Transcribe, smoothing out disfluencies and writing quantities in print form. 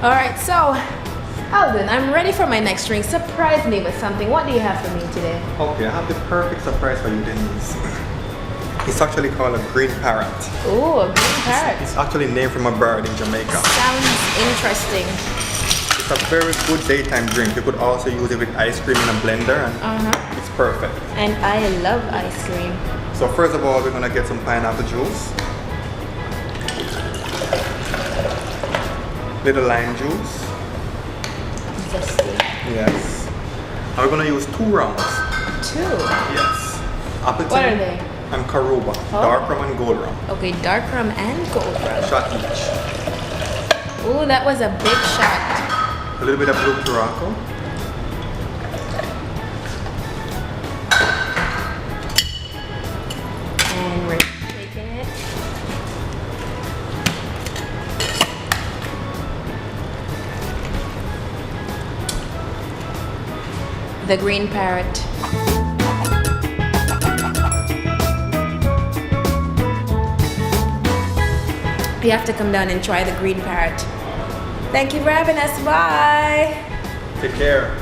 Alright, so Alden, I'm ready for my next drink. Surprise me with something. What do you have for me today? Okay, I have the perfect surprise for you, Denise. It's actually called a green parrot. Ooh, a green parrot. It's actually named from a bird in Jamaica. Sounds interesting. It's a very good daytime drink. You could also use it with ice cream in a blender and it's perfect. And I love ice cream. So first of all, we're gonna get some pineapple juice. Little lime juice. Zesty. Yes. And we're gonna use 2 rounds. 2? Yes. Appleton. What are they? And Karuba. Oh. Dark rum and gold rum. Okay, dark rum and gold rum. Shot each. Ooh, that was a big shot. A little bit of blue Curacao. And we're shaking it. The green parrot. You have to come down and try the green parrot. Thank you for having us. Bye. Take care.